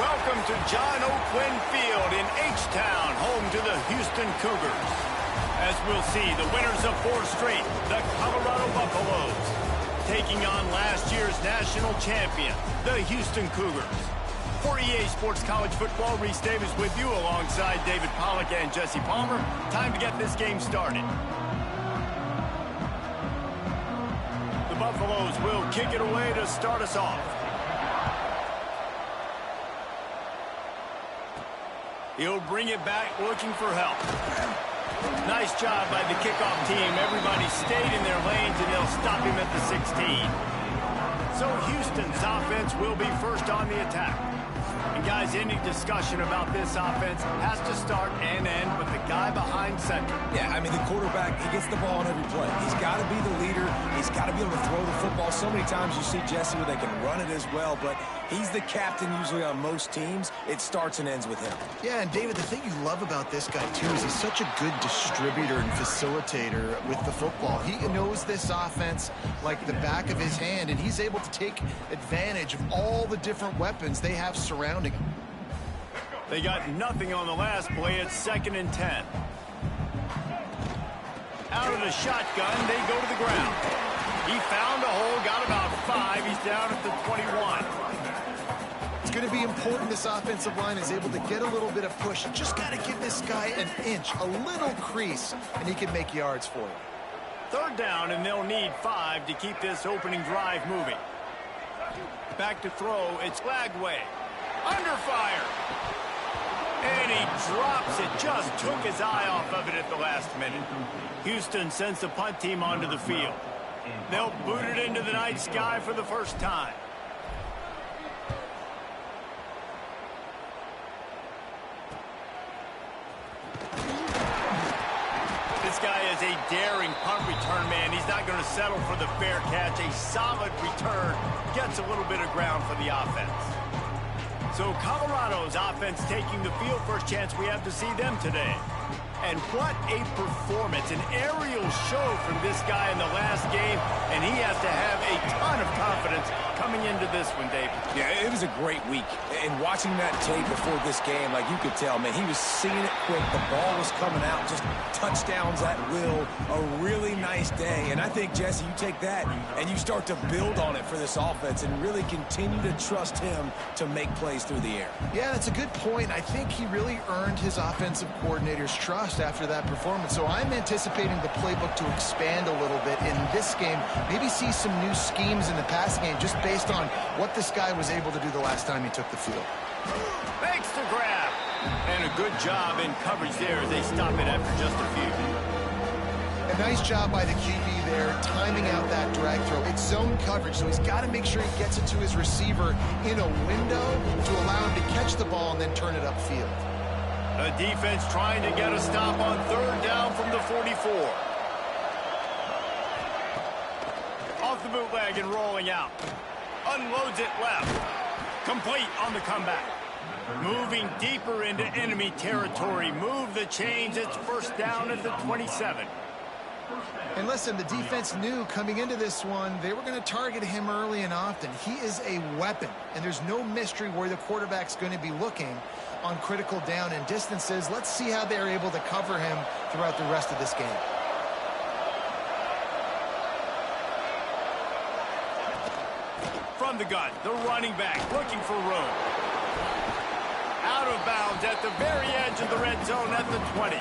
Welcome to John Oaklyn Field in H-Town, home to the Houston Cougars. As we'll see, the winners of 4 straight, the Colorado Buffaloes, taking on last year's national champion, the Houston Cougars. For EA Sports College Football, Reese Davis with you alongside David Pollack and Jesse Palmer. Time to get this game started. The Buffaloes will kick it away to start us off. He'll bring it back looking for help. Nice job by the kickoff team. Everybody stayed in their lanes, and they'll stop him at the 16. So Houston's offense will be first on the attack. And guys, any discussion about this offense has to start and end with the guy behind center. Yeah, I mean, the quarterback, he gets the ball on every play. He's got to be the leader. He's got to be able to throw the football. So many times you see Jesse where they can run it as well, but he's the captain usually on most teams. It starts and ends with him. Yeah, and David, the thing you love about this guy, too, is he's such a good distributor and facilitator with the football. He knows this offense like the back of his hand, and he's able to take advantage of all the different weapons they have surrounding him. They got nothing on the last play. It's 2nd and 10. Out of the shotgun, they go to the ground. He found a hole, got about 5. He's down at the 21. It's going to be important this offensive line is able to get a little bit of push. Just got to give this guy an inch, a little crease, and he can make yards for you. 3rd down, and they'll need 5 to keep this opening drive moving. Back to throw. It's Lagway. Under fire. And he drops it. Just took his eye off of it at the last minute. Houston sends the punt team onto the field. They'll boot it into the night sky for the first time. This guy is a daring punt return man. He's not going to settle for the fair catch. A solid return gets a little bit of ground for the offense. So Colorado's offense taking the field. First chance we have to see them today. And what a performance. An aerial show from this guy in the last game. And he has to have a ton of confidence coming into this one, David. Yeah, it was a great week. And watching that tape before this game, like you could tell, man, he was seeing it quick. The ball was coming out, just touchdowns at will. A really nice day. And I think, Jesse, you take that and you start to build on it for this offense and really continue to trust him to make plays through the air. Yeah, that's a good point. I think he really earned his offensive coordinator's trust after that performance. So I'm anticipating the playbook to expand a little bit in this game. Maybe see some new schemes in the passing game just based on what this guy was able to do the last time he took the field. Makes the grab. And a good job in coverage there as they stop it after just a few. A nice job by the QB there, timing out that drag throw. It's zone coverage, so he's got to make sure he gets it to his receiver in a window to allow him to catch the ball and then turn it upfield. The defense trying to get a stop on 3rd down from the 44. Off the bootleg and rolling out. Unloads it left. Complete on the comeback. Moving deeper into enemy territory. Move the chains. It's 1st down at the 27. And listen, the defense knew coming into this one, they were going to target him early and often. He is a weapon, and there's no mystery where the quarterback's going to be looking on critical down and distances. Let's see how they're able to cover him throughout the rest of this game. From the gun, the running back looking for room. Out of bounds at the very edge of the red zone at the 20.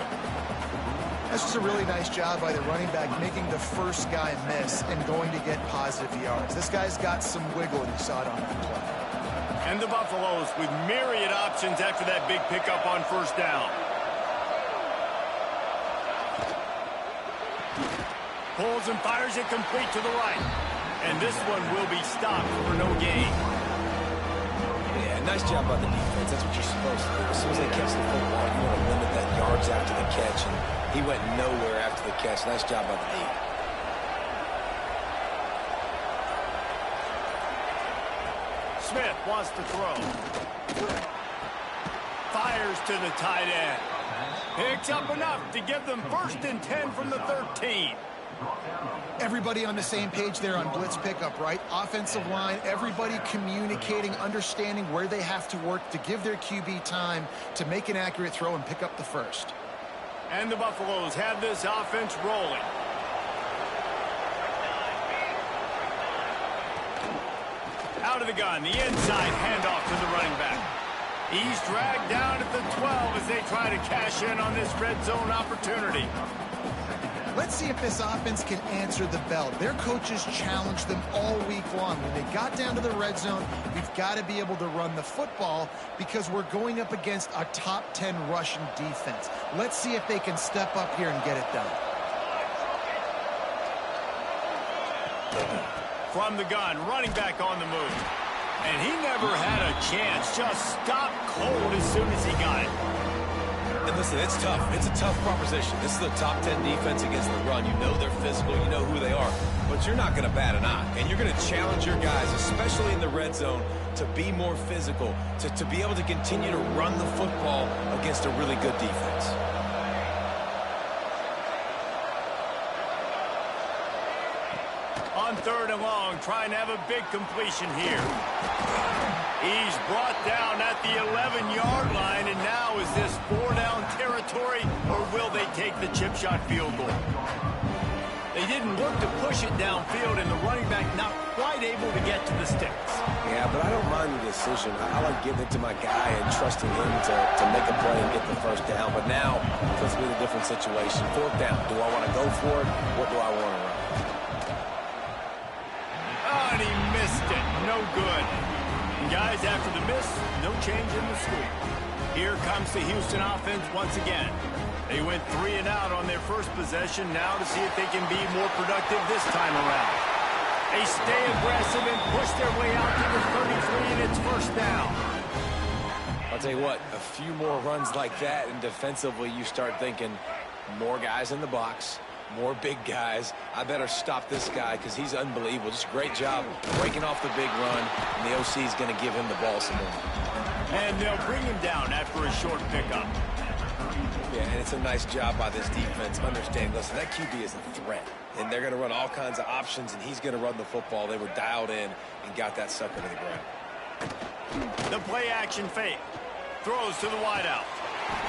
That's just a really nice job by the running back, making the first guy miss and going to get positive yards. This guy's got some wiggle, and you saw it on that play. And the Buffaloes with myriad options after that big pickup on 1st down. Pulls and fires it complete to the right. And this one will be stopped for no gain. Yeah, nice job by the defense. That's what you're supposed to do. As soon as they catch the football, you want to limit that yards after the catch. And he went nowhere after the catch. Nice job by the D. Smith wants to throw. Fires to the tight end. Picks up enough to give them 1st and 10 from the 13. Everybody on the same page there on blitz pickup, right? Offensive line, everybody communicating, understanding where they have to work to give their QB time to make an accurate throw and pick up the first. And the Buffaloes have this offense rolling. Out of the gun, the inside handoff to the running back. He's dragged down at the 12 as they try to cash in on this red zone opportunity. Let's see if this offense can answer the bell. Their coaches challenged them all week long. When they got down to the red zone, we've got to be able to run the football because we're going up against a top 10 Russian defense. Let's see if they can step up here and get it done. From the gun, running back on the move. And he never had a chance. Just stopped cold as soon as he got it. And listen, it's tough. It's a tough proposition. This is the top 10 defense against the run. You know they're physical. You know who they are. But you're not going to bat an eye. And you're going to challenge your guys, especially in the red zone, to be more physical, to be able to continue to run the football against a really good defense. On 3rd and long, trying to have a big completion here. He's brought down at the 11-yard line, and now is this 4-down territory, or will they take the chip shot field goal? They didn't look to push it downfield, and the running back not quite able to get to the sticks. Yeah, but I don't mind the decision. I like giving it to my guy and trusting him to make a play and get the first down. But now, it puts me in a different situation. 4th down. Do I want to go for it? What do I want to run? Oh, and he missed it. No good. And guys, after the miss, no change in the score. Here comes the Houston offense once again. They went 3 and out on their first possession. Now to see if they can be more productive this time around. They stay aggressive and push their way out to the 33, and it's first down. I'll tell you what, a few more runs like that, and defensively you start thinking more guys in the box, more big guys. I better stop this guy because he's unbelievable. Just a great job breaking off the big run, and the OC is going to give him the ball some more. And they'll bring him down after a short pickup. Yeah, and it's a nice job by this defense understanding, listen, that QB is a threat, and they're going to run all kinds of options, and he's going to run the football. They were dialed in and got that sucker to the ground. The play-action fake. Throws to the wideout.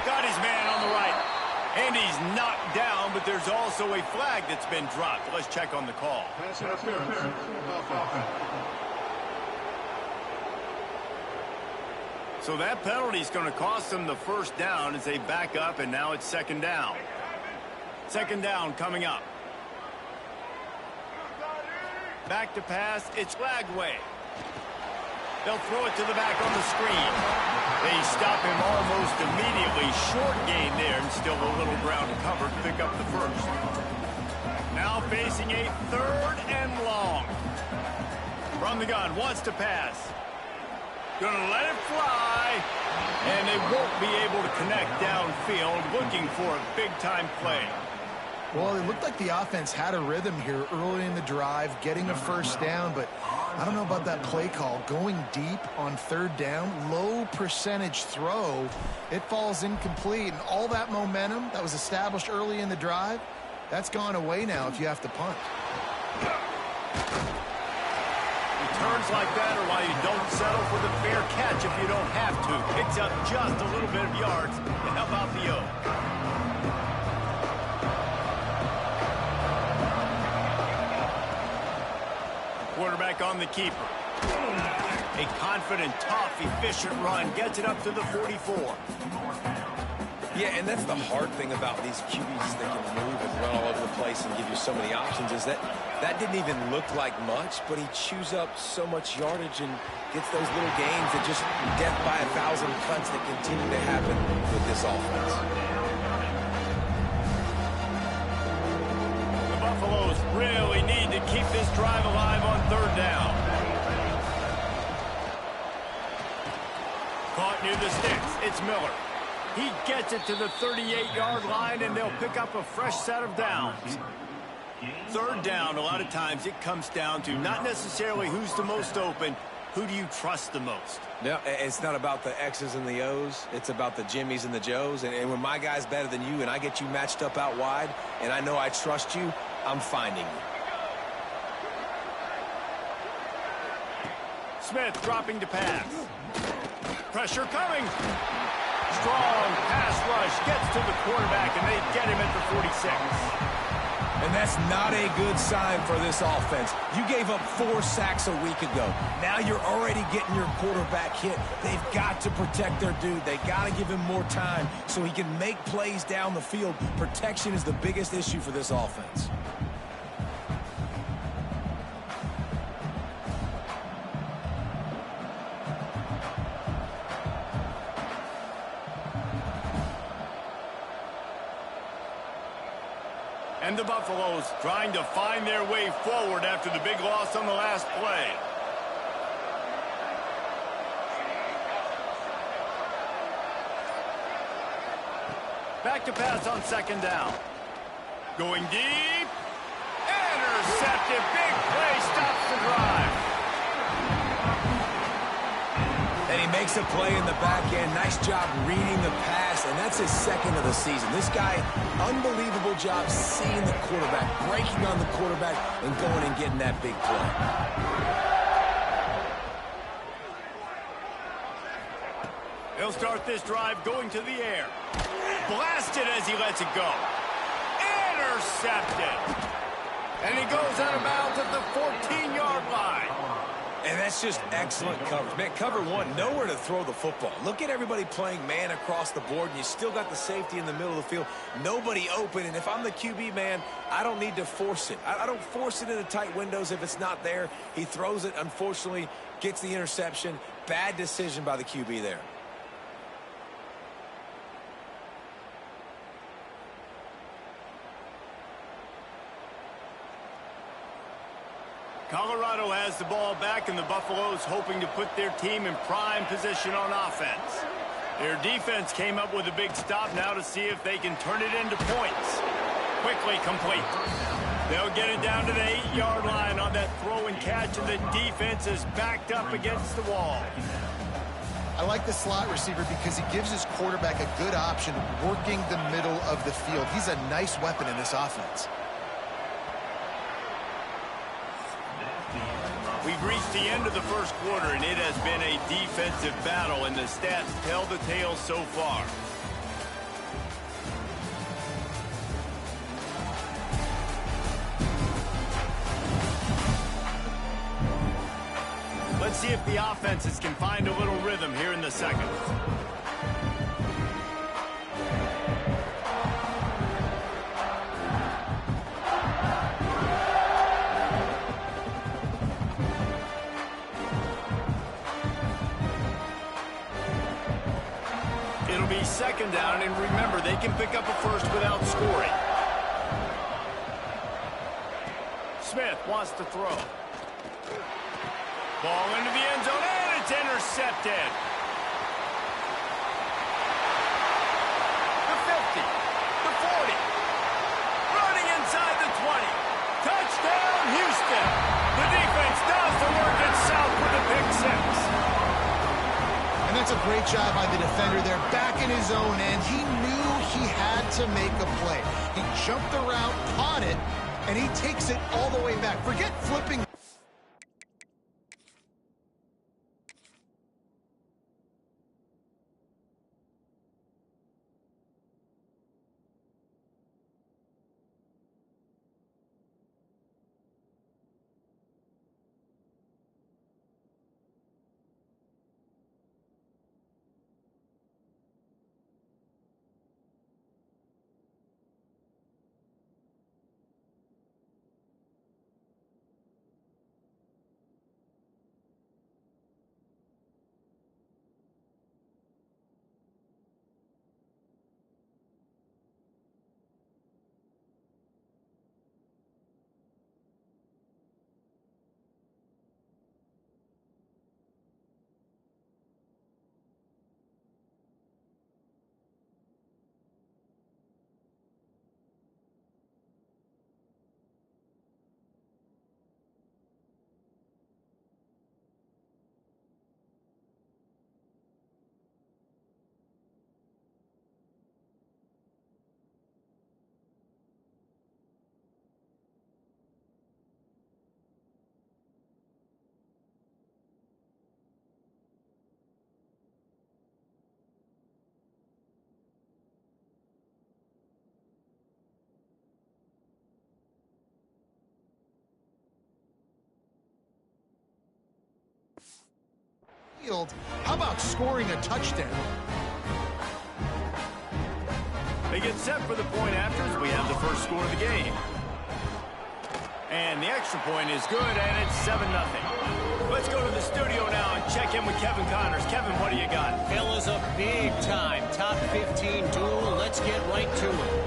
Got his man on the right. And he's knocked down, but there's also a flag that's been dropped. Let's check on the call. So that penalty is going to cost them the first down as they back up, and now it's 2nd down. 2nd down coming up. Back to pass. It's Flagway. They'll throw it to the back on the screen. They stop him almost immediately. Short gain there, and still a little ground covered to pick up the first. Now facing a 3rd and long. From the gun, wants to pass. Gonna let it fly. And they won't be able to connect downfield, looking for a big-time play. Well, it looked like the offense had a rhythm here early in the drive, getting a first down, but I don't know about that play call. Going deep on 3rd down, low percentage throw, it falls incomplete, and all that momentum that was established early in the drive, that's gone away now if you have to punt. Returns like that are why you don't settle for the fair catch if you don't have to. Picks up just a little bit of yards to help out the O. Quarterback on the keeper. A confident, tough, efficient run. Gets it up to the 44. Yeah, and that's the hard thing about these QBs that can move and run all over the place and give you so many options is that didn't even look like much, but he chews up so much yardage and gets those little gains that just death by 1,000 cuts that continue to happen with this offense. The Buffaloes really need to keep this drive alive on 3rd down. Caught near the sticks. It's Miller. He gets it to the 38-yard line, and they'll pick up a fresh set of downs. 3rd down, a lot of times it comes down to not necessarily who's the most open, who do you trust the most? No, it's not about the X's and the O's. It's about the Jimmys and the Joes. And when my guy's better than you and I get you matched up out wide and I know I trust you, I'm finding you. Smith dropping to pass. Pressure coming. Strong pass rush gets to the quarterback, and they get him at the 46. And that's not a good sign for this offense. You gave up 4 sacks a week ago. Now you're already getting your quarterback hit. They've got to protect their dude. They got to give him more time so he can make plays down the field. Protection is the biggest issue for this offense. And the Buffaloes trying to find their way forward after the big loss on the last play. Back to pass on second down. Going deep. Intercepted. Big play. Stops the drive. And he makes a play in the back end. Nice job reading the pass, and that's his second of the season. This guy, unbelievable job seeing the quarterback, breaking on the quarterback, and going and getting that big play. He'll start this drive going to the air. Blasted as he lets it go. Intercepted. And he goes out of bounds at the 14-yard line. And that's just excellent coverage. Man, cover one, nowhere to throw the football. Look at everybody playing man across the board, and you still got the safety in the middle of the field. Nobody open, and if I'm the QB, man, I don't need to force it. I don't force it into tight windows if it's not there. He throws it, unfortunately, gets the interception. Bad decision by the QB there. Colorado has the ball back, and the Buffaloes hoping to put their team in prime position on offense. Their defense came up with a big stop now to see if they can turn it into points. Quickly complete. They'll get it down to the 8-yard line on that throw and catch, and the defense is backed up against the wall. I like the slot receiver because he gives his quarterback a good option working the middle of the field. He's a nice weapon in this offense. We've reached the end of the first quarter, and it has been a defensive battle, and the stats tell the tale so far. Let's see if the offenses can find a little rhythm here in the second. It'll be second down, and remember, they can pick up a first without scoring. Smith wants to throw. Ball into the end zone, and it's intercepted. The 50, the 40, running inside the 20. Touchdown, Houston. The defense does the work itself with a pick six. And that's a great job by the defender there, back in his own end. He knew he had to make a play. He jumped the route, caught it, and he takes it all the way back. Forget flipping. field. How about scoring a touchdown? They get set for the point after as we have the first score of the game. And the extra point is good, and it's 7-0. Let's go to the studio now and check in with Kevin Connors. Kevin, what do you got? Fellas, a big-time top 15 duel. Let's get right to it.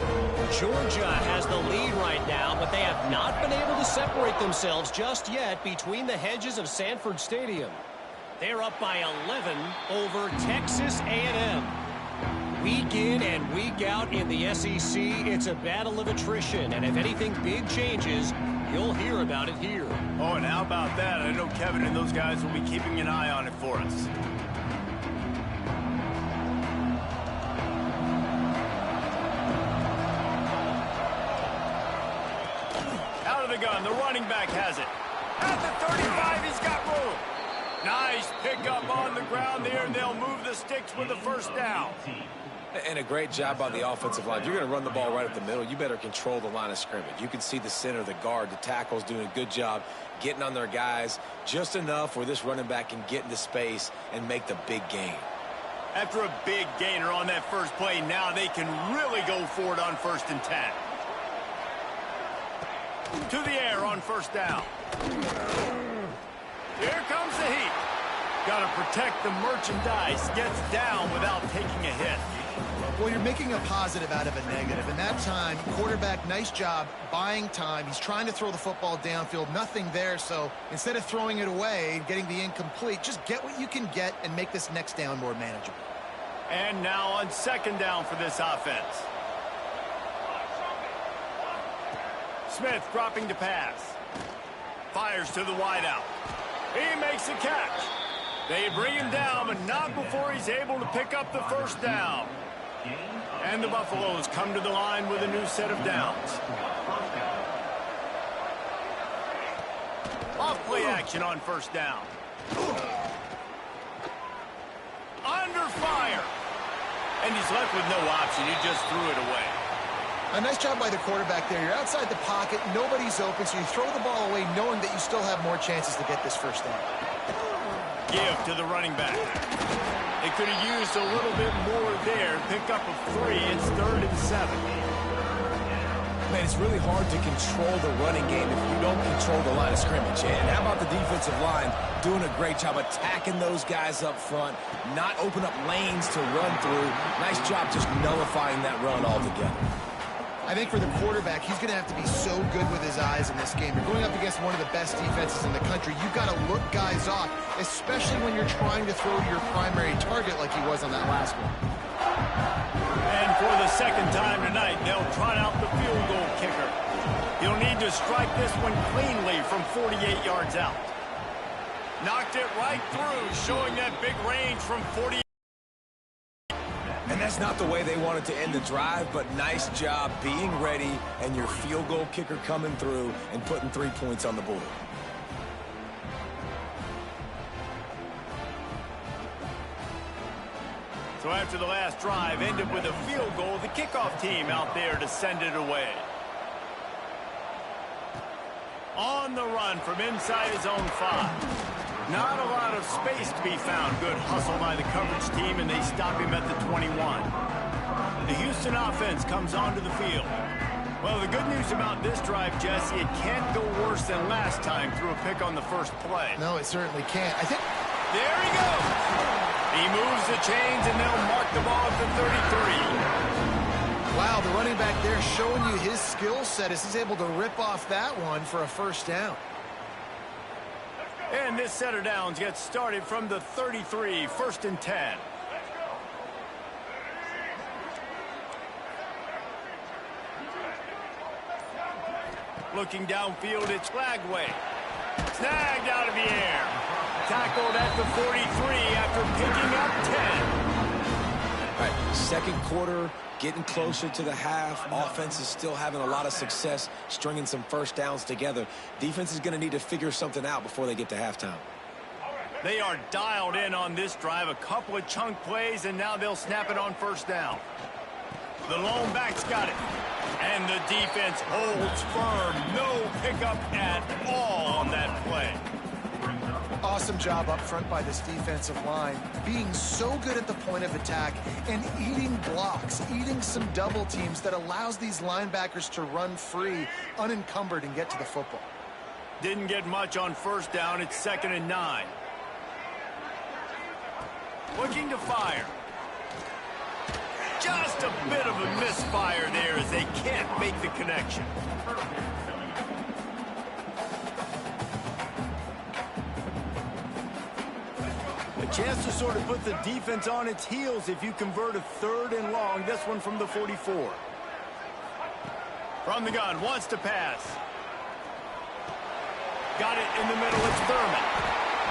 Georgia has the lead right now, but they have not been able to separate themselves just yet between the hedges of Sanford Stadium. They're up by 11 over Texas A&M. Week in and week out in the SEC, it's a battle of attrition, and if anything big changes, you'll hear about it here. Oh, and how about that? I know Kevin and those guys will be keeping an eye on it for us. Out of the gun, the running back has it. At the 35, he's got room. Nice pickup on the ground there, and they'll move the sticks with the first down. And a great job by the offensive line. If you're going to run the ball right up the middle, you better control the line of scrimmage. You can see the center, the guard, the tackles doing a good job getting on their guys just enough where this running back can get into space and make the big gain. After a big gainer on that first play, now they can really go for it on 1st and 10. To the air on first down. Here comes the heat. Got to protect the merchandise. Gets down without taking a hit. Well, you're making a positive out of a negative. And that time, quarterback, nice job buying time. He's trying to throw the football downfield. Nothing there. So instead of throwing it away and getting the incomplete, just get what you can get and make this next down more manageable. And now on 2nd down for this offense. Smith dropping to pass. Fires to the wideout. He makes the catch. They bring him down, but not before he's able to pick up the first down. And the Buffaloes come to the line with a new set of downs. Off play action on first down. Under fire. And he's left with no option. He just threw it away. A nice job by the quarterback there. You're outside the pocket. Nobody's open, so you throw the ball away knowing that you still have more chances to get this first down. Give to the running back. They could have used a little bit more there. Pick up a 3. It's 3rd and 7. Man, it's really hard to control the running game if you don't control the line of scrimmage. And how about the defensive line doing a great job attacking those guys up front, not open up lanes to run through. Nice job just nullifying that run altogether. I think for the quarterback, he's going to have to be so good with his eyes in this game. You're going up against one of the best defenses in the country. You've got to look guys off, especially when you're trying to throw your primary target like he was on that last one. And for the 2nd time tonight, they'll trot out the field goal kicker. He'll need to strike this one cleanly from 48 yards out. Knocked it right through, showing that big range from 48. And that's not the way they wanted to end the drive, but nice job being ready and your field goal kicker coming through and putting 3 points on the board. So after the last drive ended with a field goal, the kickoff team out there to send it away. On the run from inside his own 5. Not a lot of space to be found. Good hustle by the coverage team, and they stop him at the 21. The Houston offense comes onto the field. Well, the good news about this drive, Jesse, it can't go worse than last time through a pick on the first play. No, it certainly can't. I think... There he goes. He moves the chains, and they'll mark the ball at the 33. Wow, the running back there showing you his skill set as he's able to rip off that one for a first down. And this set of downs gets started from the 33, 1st and 10. Looking downfield, it's Flagway. Snagged out of the air. Tackled at the 43 after picking up 10. All right, 2nd quarter, getting closer to the half. Offense is still having a lot of success stringing some first downs together. Defense is going to need to figure something out before they get to halftime. They are dialed in on this drive. A couple of chunk plays, and now they'll snap it on first down. The lone back's got it. And the defense holds firm. No pickup at all on that play. Awesome job up front by this defensive line, being so good at the point of attack and eating blocks, eating some double teams that allows these linebackers to run free, unencumbered, and get to the football. Didn't get much on first down. It's 2nd and 9. Looking to fire. Just a bit of a misfire there as they can't make the connection. A chance to sort of put the defense on its heels if you convert a 3rd and long. This one from the 44. From the gun, wants to pass. Got it in the middle, it's Thurman.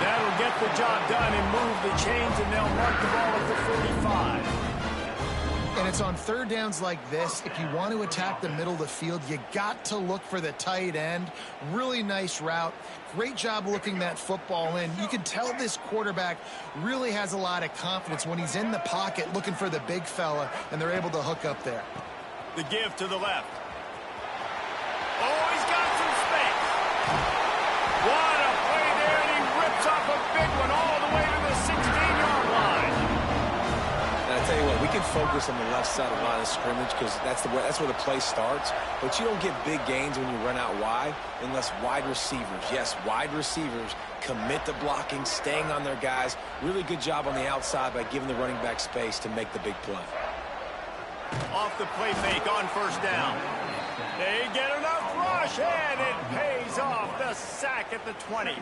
That'll get the job done and move the chains, and they'll mark the ball at the 45. And it's on 3rd downs like this. If you want to attack the middle of the field, you got to look for the tight end. Really nice route. Great job looking that football in. You can tell this quarterback really has a lot of confidence when he's in the pocket looking for the big fella, and they're able to hook up there. The give to the left. Oh, he's got some space. What a play there, and he rips off a big one all the way to the 16-yard line. And I tell you what, we can focus on the left side of the line of scrimmage because that's where the play starts. But you don't get big gains when you run out wide unless wide receivers, yes, wide receivers, commit to blocking, staying on their guys. Really good job on the outside by giving the running back space to make the big play. Off the play fake on first down. They get enough rush, and it pays off. The sack at the 20.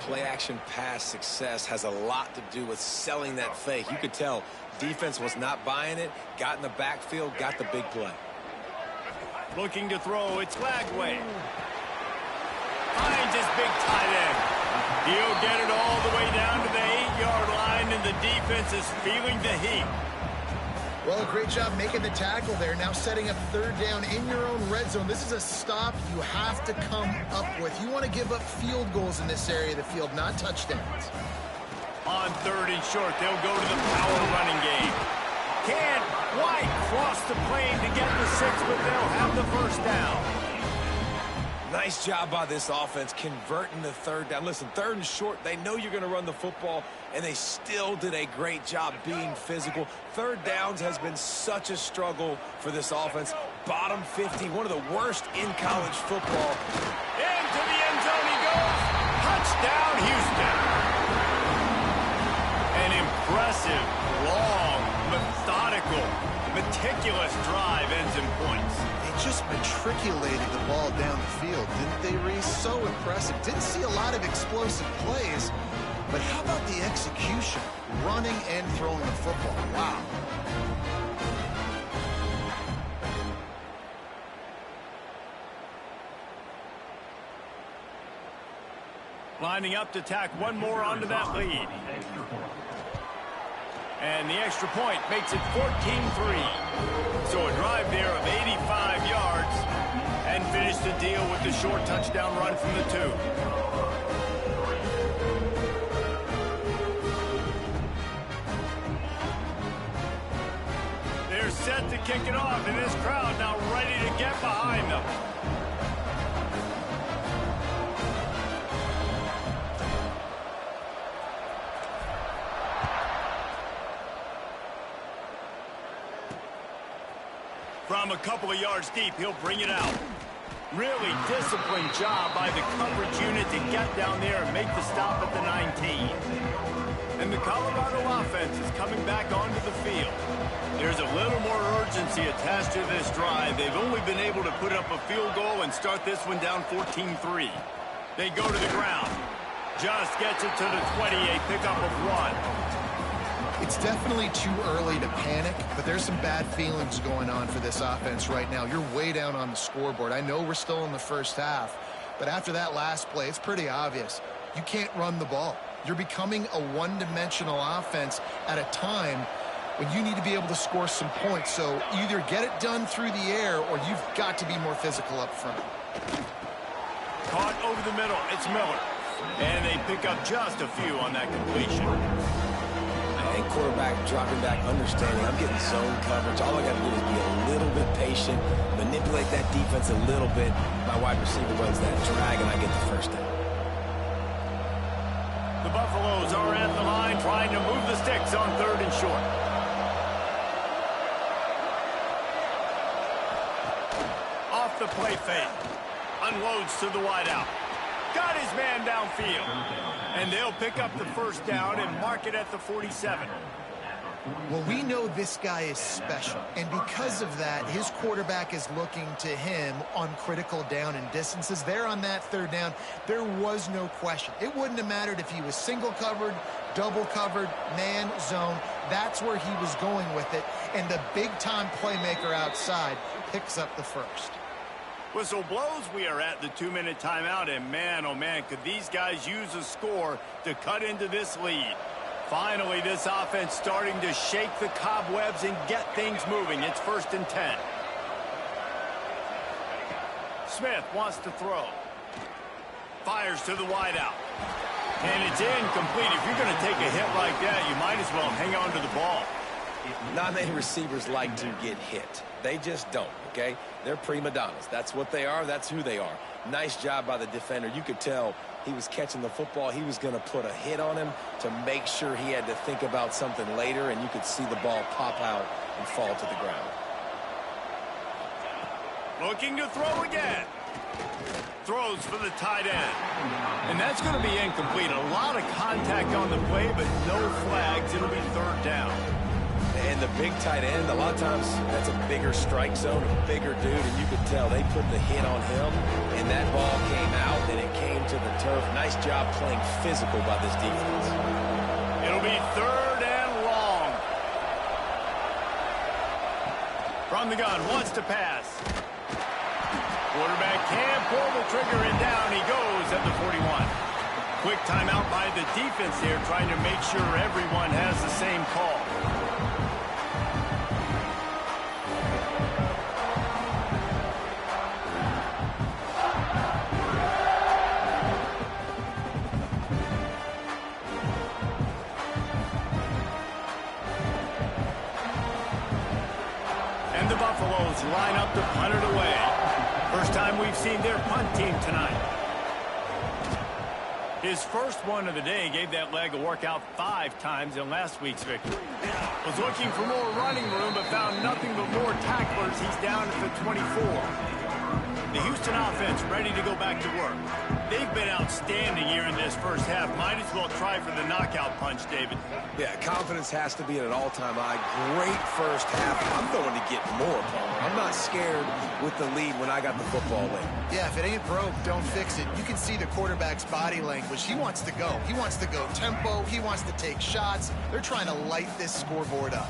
Play-action pass success has a lot to do with selling that fake. You could tell defense was not buying it, got in the backfield, got the big play. Looking to throw, it's Lagway. Finds his big tight end. He'll get it all the way down to the 8-yard line, and the defense is feeling the heat. Well, a great job making the tackle there. Now setting up 3rd down in your own red zone. This is a stop you have to come up with. You want to give up field goals in this area of the field, not touchdowns. On 3rd and short, they'll go to the power running game. Can't quite cross the plane to get the 6, but they'll have the first down. Nice job by this offense converting the 3rd down. Listen, 3rd and short, they know you're going to run the football, and they still did a great job being physical. 3rd downs has been such a struggle for this offense. Bottom 50, one of the worst in college football. Into the end zone he goes. Touchdown, Houston. An impressive, long, methodical, meticulous drive ends in points. They just matriculated the ball down the field, didn't they, Reese? So impressive. Didn't see a lot of explosive plays, but how about the execution? Running and throwing the football. Wow. Lining up to tack one more onto that lead. And the extra point makes it 14-3. So a drive there of 85 yards and finish the deal with the short touchdown run from the 2. They're set to kick it off, and this crowd now ready to get behind them. From a couple of yards deep, he'll bring it out. Really disciplined job by the coverage unit to get down there and make the stop at the 19. And the Colorado offense is coming back onto the field. There's a little more urgency attached to this drive. They've only been able to put up a field goal and start this one down 14-3. They go to the ground. Just gets it to the 20, a pickup of 1. It's definitely too early to panic, but there's some bad feelings going on for this offense right now. You're way down on the scoreboard. I know we're still in the first half, but after that last play, it's pretty obvious. You can't run the ball. You're becoming a one-dimensional offense at a time when you need to be able to score some points. So either get it done through the air or you've got to be more physical up front. Caught over the middle. It's Miller. And they pick up just a few on that completion. And quarterback dropping back, understanding I'm getting zone coverage. All I got to do is be a little bit patient, manipulate that defense a little bit. My wide receiver runs that drag, and I get the first down. Buffaloes are at the line trying to move the sticks on 3rd and short. Off the play fake. Unloads to the wideout. Got his man downfield. And they'll pick up the first down and mark it at the 47. Well, we know this guy is special, and because of that, his quarterback is looking to him on critical down and distances. There on that 3rd down, there was no question. It wouldn't have mattered if he was single covered, double covered, man, zone. That's where he was going with it, and the big-time playmaker outside picks up the first. Whistle blows. We are at the 2-minute timeout, and man, oh man, could these guys use a score to cut into this lead. Finally, this offense starting to shake the cobwebs and get things moving. It's 1st and 10. Smith wants to throw. Fires to the wideout. And it's incomplete. If you're going to take a hit like that, you might as well hang on to the ball. Not many receivers like to get hit. They just don't, okay? They're prima donnas. That's what they are. That's who they are. Nice job by the defender. You could tell he was catching the football. He was going to put a hit on him to make sure he had to think about something later, and you could see the ball pop out and fall to the ground. Looking to throw again. Throws for the tight end. And that's going to be incomplete. A lot of contact on the play, but no flags. It'll be 3rd down. And the big tight end, a lot of times that's a bigger strike zone, a bigger dude, and you could tell they put the hit on him, and that ball came out, and it came to the turf. Nice job playing physical by this defense. It'll be 3rd and long. From the gun, wants to pass. Quarterback can pull the trigger, and down he goes at the 41. Quick timeout by the defense here, trying to make sure everyone has the same call. And the Buffaloes line up to punt it away. First time we've seen their punt team tonight. His first one of the day gave that leg a workout 5 times in last week's victory. Was looking for more running room, but found nothing but more tacklers. He's down at the 24. The Houston offense ready to go back to work. They've been outstanding here in this first half. Might as well try for the knockout punch, David. Yeah, confidence has to be at an all-time high. Great first half. I'm going to get more, Paul. I'm not scared with the lead when I got the football late. Yeah, if it ain't broke, don't fix it. You can see the quarterback's body language. He wants to go. He wants to go tempo. He wants to take shots. They're trying to light this scoreboard up.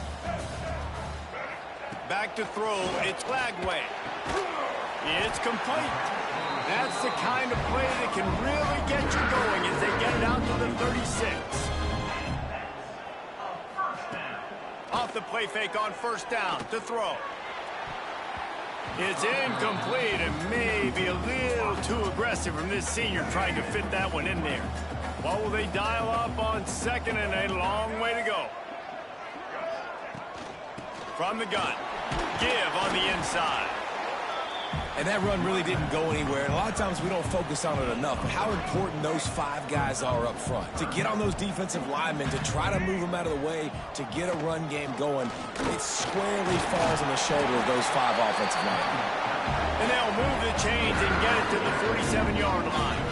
Back to throw. It's Lagway. It's complete. That's the kind of play that can really get you going as they get it out to the 36. Off the play fake on 1st down to throw. It's incomplete and maybe a little too aggressive from this senior trying to fit that one in there. What will they dial up on 2nd and a long way to go? From the gun. Give on the inside. And that run really didn't go anywhere. And a lot of times we don't focus on it enough. But how important those 5 guys are up front. To get on those defensive linemen, to try to move them out of the way, to get a run game going, it squarely falls on the shoulder of those 5 offensive linemen. And they'll move the chains and get it to the 47-yard line.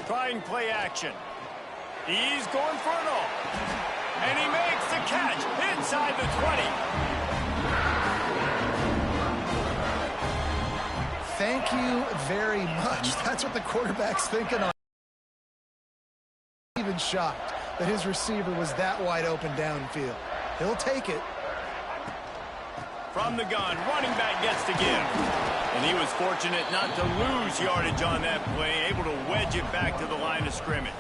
Trying play action. He's going for it all. And he makes the catch inside the 20. Thank you very much. That's what the quarterback's thinking on. Even shocked that his receiver was that wide open downfield. He'll take it. From the gun, running back gets to give. And he was fortunate not to lose yardage on that play, able to wedge it back to the line of scrimmage.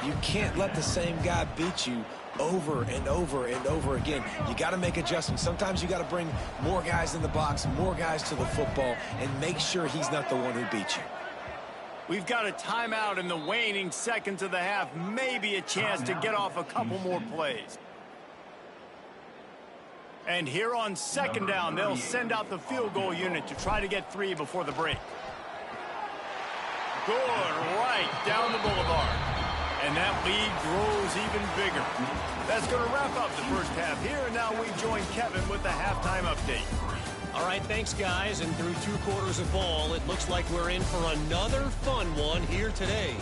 You can't let the same guy beat you over and over and over again. You got to make adjustments. Sometimes you got to bring more guys in the box, more guys to the football, and make sure he's not the one who beat you. We've got a timeout in the waning seconds of the half. Maybe a chance to get off a couple more plays. And here on second down, they'll send out the field goal unit to try to get 3 before the break. Good right down the boulevard. And that lead grows even bigger. That's going to wrap up the first half here, and now we join Kevin with the halftime update. All right, thanks, guys. And through 2 quarters of ball, it looks like we're in for another fun one here today.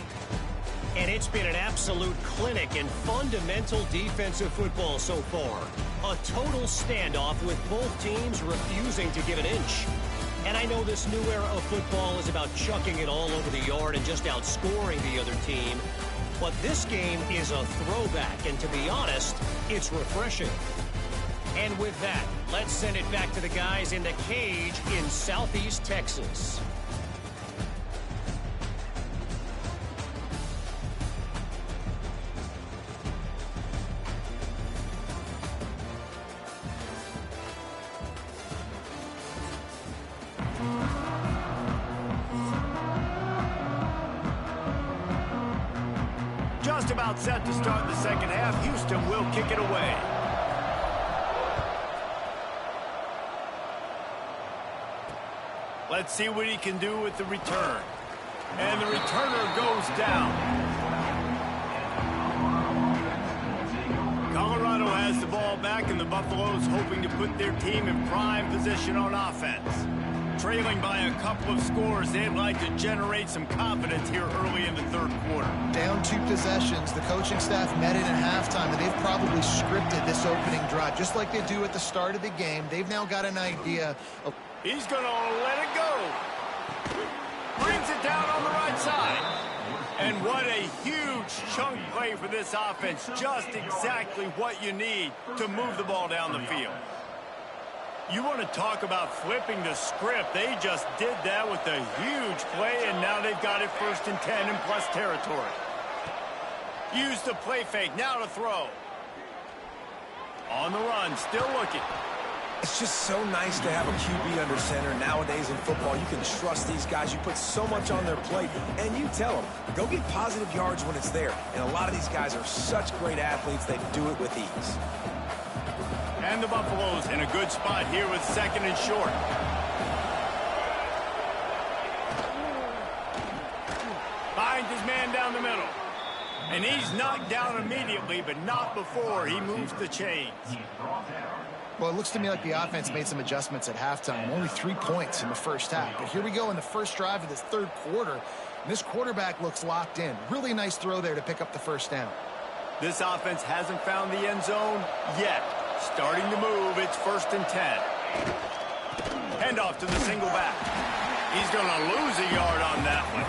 And it's been an absolute clinic in fundamental defensive football so far. A total standoff with both teams refusing to give an inch. And I know this new era of football is about chucking it all over the yard and just outscoring the other team. But this game is a throwback, and to be honest, it's refreshing. And with that, let's send it back to the guys in the cage in Southeast Texas. Just about set to start the second half. Houston will kick it away. Let's see what he can do with the return. And the returner goes down. Colorado has the ball back, and the Buffaloes hoping to put their team in prime position on offense. Trailing by a couple of scores, they'd like to generate some confidence here early in the third quarter. Down 2 possessions, the coaching staff met in at halftime, and they've probably scripted this opening drive, just like they do at the start of the game. They've now got an idea of... He's going to let it go. Brings it down on the right side. And what a huge chunk play for this offense. Just exactly what you need to move the ball down the field. You want to talk about flipping the script. They just did that with a huge play, and now they've got it 1st and 10 in plus territory. Use the play fake. Now to throw. On the run, still looking. It's just so nice to have a QB under center. Nowadays in football, you can trust these guys. You put so much on their plate, and you tell them, go get positive yards when it's there. And a lot of these guys are such great athletes, they do it with ease. And the Buffaloes in a good spot here with 2nd and short. Finds his man down the middle. And he's knocked down immediately, but not before he moves the chains. Well, it looks to me like the offense made some adjustments at halftime. Only 3 points in the first half. But here we go in the first drive of this third quarter. And this quarterback looks locked in. Really nice throw there to pick up the first down. This offense hasn't found the end zone yet. Starting to move, it's 1st and 10. Handoff to the single back. He's going to lose a yard on that one.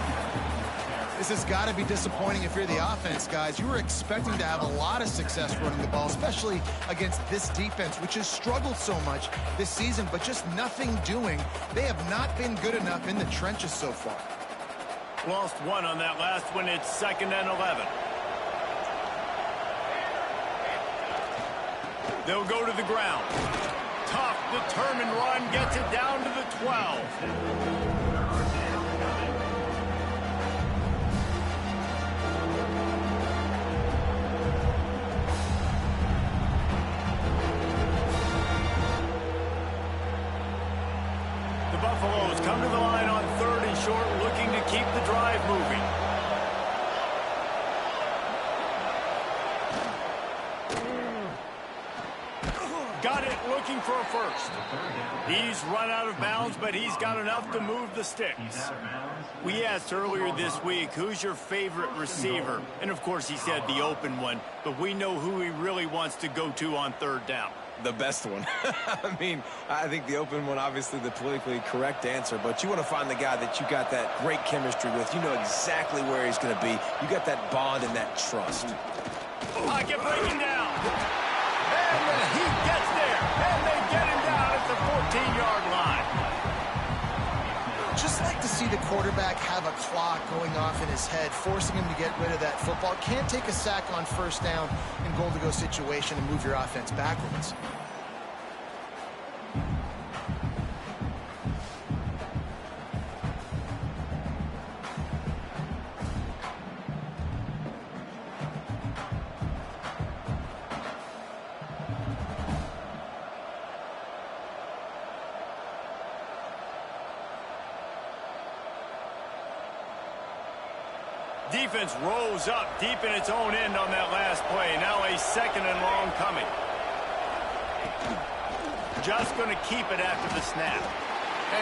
This has got to be disappointing if you're the offense, guys. You were expecting to have a lot of success running the ball, especially against this defense, which has struggled so much this season, but just nothing doing. They have not been good enough in the trenches so far. Lost 1 on that last one. It's 2nd and 11. They'll go to the ground. Tough, determined run, gets it down to the 12. The Buffaloes come to the line on 3rd and short, looking to keep the drive moving. Got it, looking for a first. He's run out of bounds, but he's got enough to move the sticks. We asked earlier this week, who's your favorite receiver? And, of course, he said the open one, but we know who he really wants to go to on 3rd down. The best one. I mean, I think the open one, obviously the politically correct answer, but you want to find the guy that you got that great chemistry with. You know exactly where he's going to be. You got that bond and that trust. Pocket breaking down. And he gets there. And they get him down at the 14-yard line. Just like to see the quarterback have a clock going off in his head, forcing him to get rid of that football. Can't take a sack on 1st down in goal-to-go situation and move your offense backwards. Defense rolls up deep in its own end on that last play. Now a 2nd and long coming. Just going to keep it after the snap.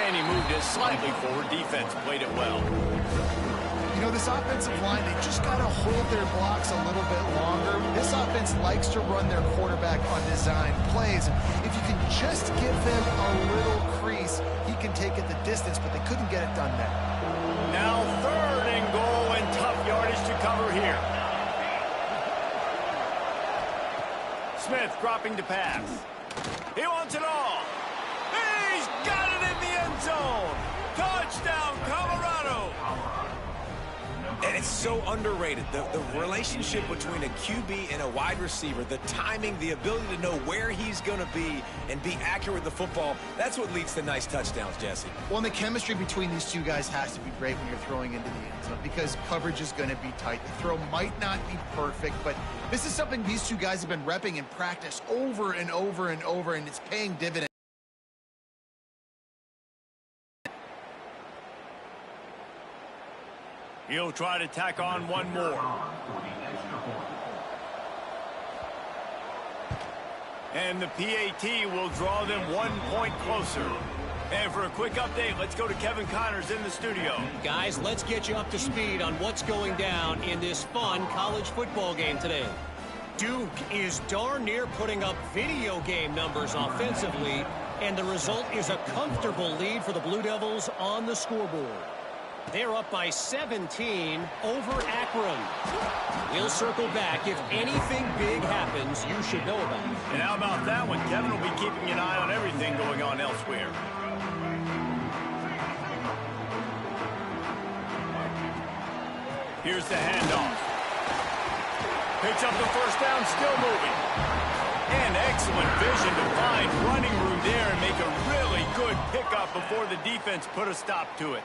And he moved it slightly forward. Defense played it well. You know, this offensive line, they just got to hold their blocks a little bit longer. This offense likes to run their quarterback on design plays. If you can just give them a little crease, he can take it the distance, but they couldn't get it done there. Now 3rd and goal and tough yardage to cover here. Smith dropping to pass. He wants it all. He's got it in the end zone. Touchdown, Colorado. And it's so underrated. The relationship between a QB and a wide receiver, the timing, the ability to know where he's going to be and be accurate with the football, that's what leads to nice touchdowns, Jesse. Well, and the chemistry between these two guys has to be great when you're throwing into the end zone because coverage is going to be tight. The throw might not be perfect, but this is something these two guys have been repping in practice over and over and over, and it's paying dividends. He'll try to tack on one more. And the PAT will draw them 1 point closer. And for a quick update, let's go to Kevin Connors in the studio. Guys, let's get you up to speed on what's going down in this fun college football game today. Duke is darn near putting up video game numbers offensively, and the result is a comfortable lead for the Blue Devils on the scoreboard. They're up by 17 over Akron. We'll circle back. If anything big happens, you should know about it. And how about that one? Kevin will be keeping an eye on everything going on elsewhere. Here's the handoff. Picks up the first down, still moving. And excellent vision to find running room there and make a really good pickup before the defense put a stop to it.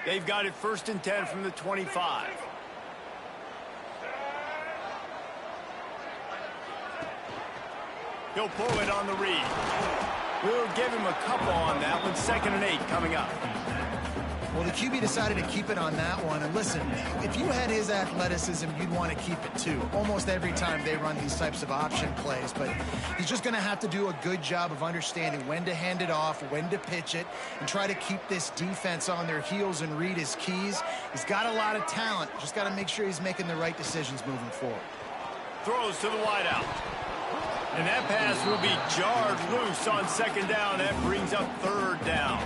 They've got it 1st and 10 from the 25. He'll pull it on the read. We'll give him a couple on that one. 2nd and 8 coming up. Well, the QB decided to keep it on that one. And listen, if you had his athleticism, you'd want to keep it too. Almost every time they run these types of option plays. But he's just going to have to do a good job of understanding when to hand it off, when to pitch it, and try to keep this defense on their heels and read his keys. He's got a lot of talent. Just got to make sure he's making the right decisions moving forward. Throws to the wideout. And that pass will be jarred loose on 2nd down. That brings up 3rd down.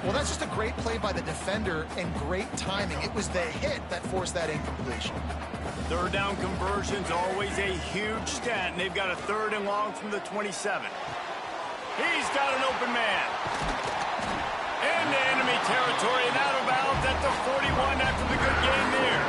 Well, that's just a great play by the defender and great timing. It was the hit that forced that incompletion. 3rd down conversion's always a huge stat, and they've got a 3rd and long from the 27. He's got an open man. Into enemy territory and out of bounds at the 41 after the good game there.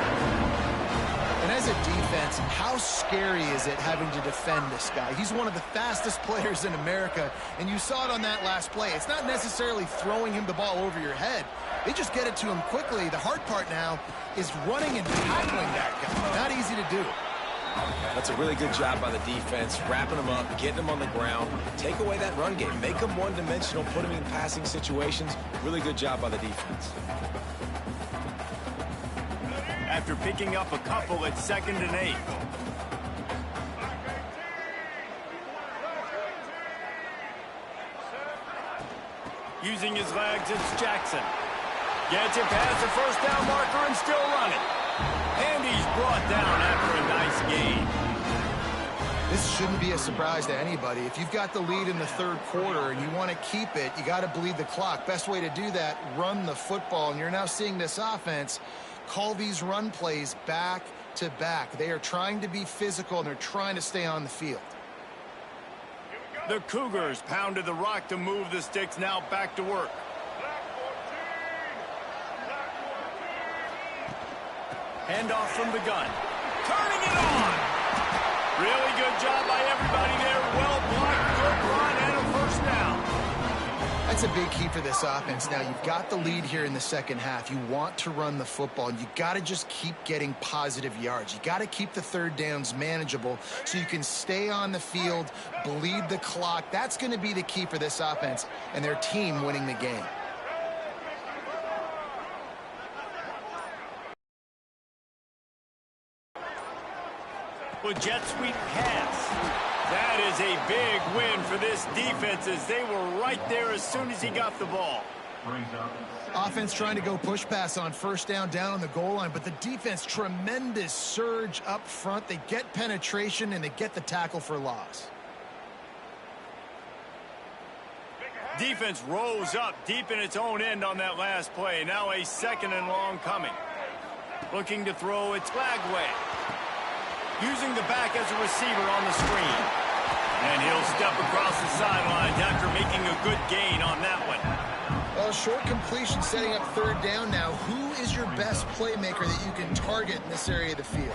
And as a defense, how scary is it having to defend this guy? He's one of the fastest players in America, and you saw it on that last play. It's not necessarily throwing him the ball over your head. They just get it to him quickly. The hard part now is running and tackling that guy. Not easy to do. That's a really good job by the defense, wrapping them up, getting them on the ground, take away that run game, make them one-dimensional, put them in passing situations. Really good job by the defense. After picking up a couple at 2nd and 8. Using his legs, it's Jackson. Gets it past the 1st down marker and still running. And he's brought down after a nice gain. This shouldn't be a surprise to anybody. If you've got the lead in the 3rd quarter and you want to keep it, you got to bleed the clock. Best way to do that, run the football. And you're now seeing this offense call these run plays back to back. They are trying to be physical, and they're trying to stay on the field. The Cougars pounded the rock to move the sticks, now back to work. Handoff from the gun. Turning it on. Really good job by everybody there. Well blocked, good run, and a 1st down. That's a big key for this offense. Now, you've got the lead here in the second half. You want to run the football. You got to just keep getting positive yards. You got to keep the third downs manageable so you can stay on the field, bleed the clock. That's going to be the key for this offense and their team winning the game. Well, jet sweep pass. That is a big win for this defense as they were right there as soon as he got the ball. Offense trying to go push pass on first down on the goal line, but the defense, tremendous surge up front. They get penetration and they get the tackle for loss. Defense rose up deep in its own end on that last play. Now a second and long coming. Looking to throw, it's Lagway. Using the back as a receiver on the screen. And he'll step across the sidelines after making a good gain on that one. Well, short completion setting up third down now. Who is your best playmaker that you can target in this area of the field?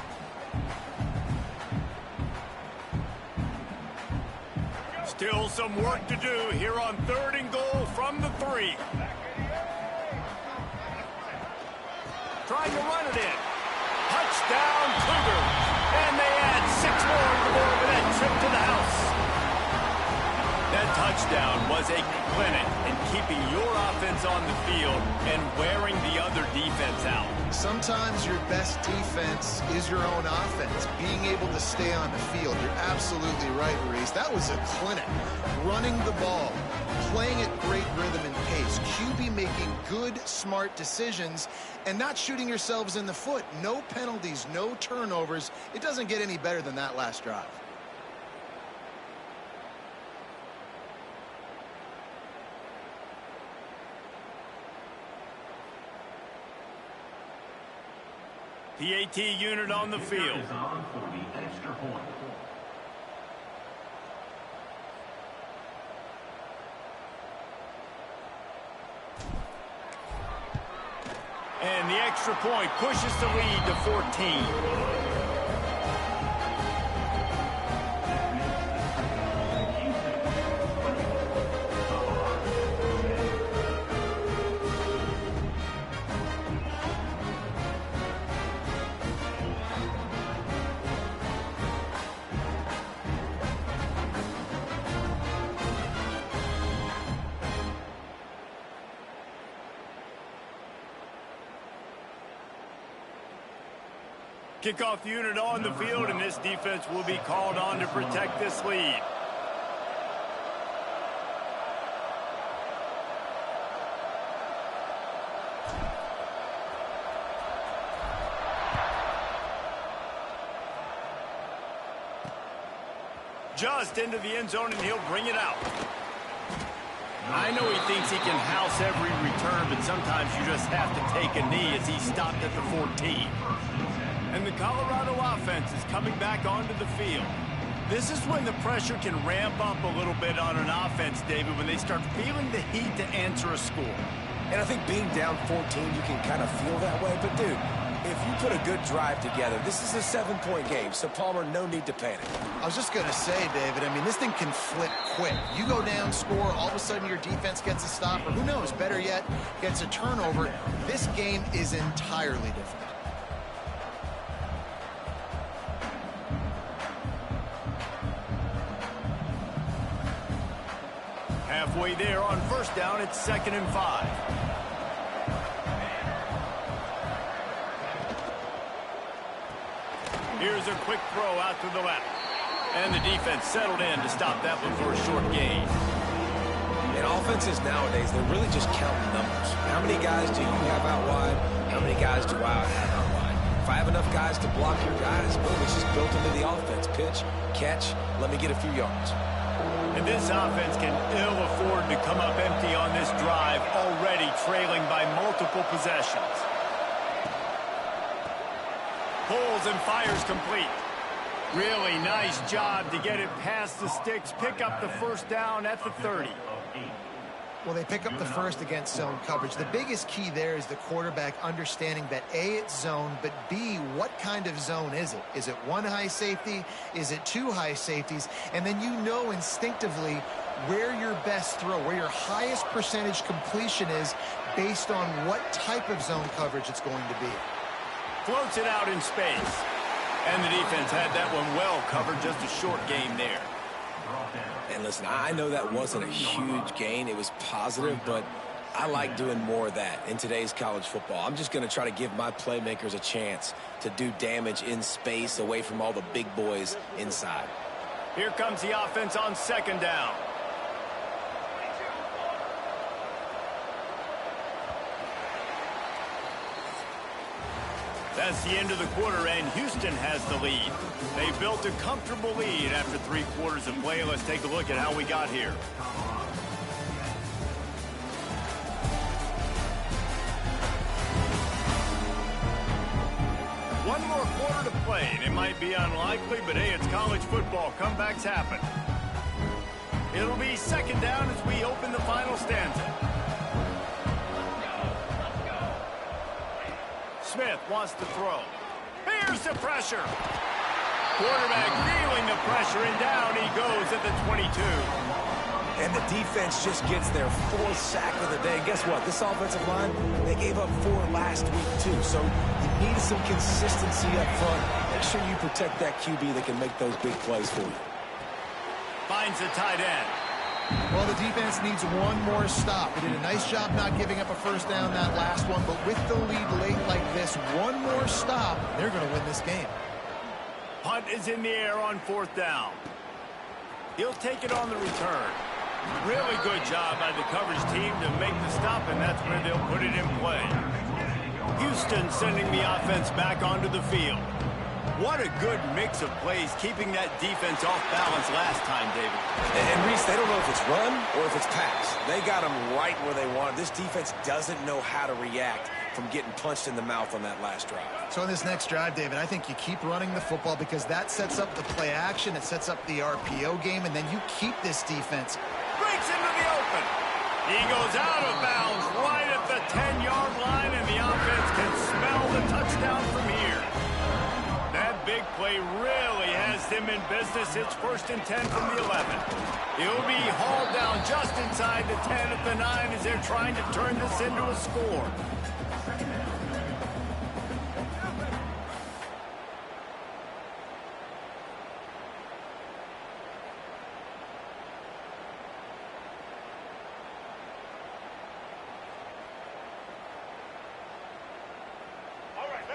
Still some work to do here on 3rd and goal from the 3. Trying to run it in. Touchdown, Cougars. And they add 6 more to the board with that trip to the house. That touchdown was a clinic in keeping your offense on the field and wearing the other defense out. Sometimes your best defense is your own offense, being able to stay on the field. You're absolutely right, Reese. That was a clinic. Running the ball, playing at great rhythm and pace, QB making good, smart decisions, and not shooting yourselves in the foot. No penalties, no turnovers. It doesn't get any better than that last drive. PAT unit on the field. And the extra point pushes the lead to 14. Kickoff unit on the field, and this defense will be called on to protect this lead. Just into the end zone, and he'll bring it out. I know he thinks he can house every return, but sometimes you just have to take a knee as he stopped at the 14. And the Colorado offense is coming back onto the field. This is when the pressure can ramp up a little bit on an offense, David, when they start feeling the heat to answer a score. And I think being down 14, you can kind of feel that way. But, dude, if you put a good drive together, this is a 7-point game, so, Palmer, no need to panic. I was just going to say, David, I mean, this thing can flip quick. You go down, score, all of a sudden your defense gets a stop, or who knows, better yet, gets a turnover. This game is entirely different. Halfway there on first down, it's 2nd and 5. Here's a quick throw out to the left. And the defense settled in to stop that one for a short gain. In offenses nowadays, they're really just counting numbers. How many guys do you have out wide? How many guys do I have out wide? If I have enough guys to block your guys, boom, it's just built into the offense. Pitch, catch, let me get a few yards. And this offense can ill afford to come up empty on this drive, already trailing by multiple possessions. Pulls and fires complete. Really nice job to get it past the sticks, pick up the first down at the 30. Well, they pick up the first against zone coverage. The biggest key there is the quarterback understanding that A, it's zone, but B, what kind of zone is it? Is it one high safety? Is it two high safeties? And then you know instinctively where your best throw, where your highest percentage completion is based on what type of zone coverage it's going to be. Floats it out in space. And the defense had that one well covered, just a short gain there. And listen, I know that wasn't a huge gain. It was positive, but I like doing more of that in today's college football. I'm just going to try to give my playmakers a chance to do damage in space away from all the big boys inside. Here comes the offense on second down. That's the end of the quarter, and Houston has the lead. They built a comfortable lead after 3 quarters of play. Let's take a look at how we got here. One more quarter to play, and it might be unlikely, but hey, it's college football. Comebacks happen. It'll be second down as we open the final stanza. Smith wants to throw. Here's the pressure. Quarterback feeling the pressure, and down he goes at the 22. And the defense just gets their 4th sack of the day. Guess what? This offensive line, they gave up 4 last week, too. So you need some consistency up front. Make sure you protect that QB that can make those big plays for you. Finds the tight end. Well, the defense needs one more stop. They did a nice job not giving up a first down that last one, but with the lead late like this, one more stop, they're going to win this game. Punt is in the air on 4th down. He'll take it on the return. Really good job by the coverage team to make the stop, and that's where they'll put it in play. Houston sending the offense back onto the field. What a good mix of plays, keeping that defense off balance last time, David. And Reese, they don't know if it's run or if it's pass. They got them right where they want. This defense doesn't know how to react from getting punched in the mouth on that last drive. So in this next drive, David, I think you keep running the football because that sets up the play action, it sets up the RPO game, and then you keep this defense. Breaks into the open. He goes out of bounds right at the 10-yard line, and the offense can smell the touchdown from here. That big play really has them in business. It's 1st and 10 from the 11. He'll be hauled down just inside the 10 at the 9 as they're trying to turn this into a score.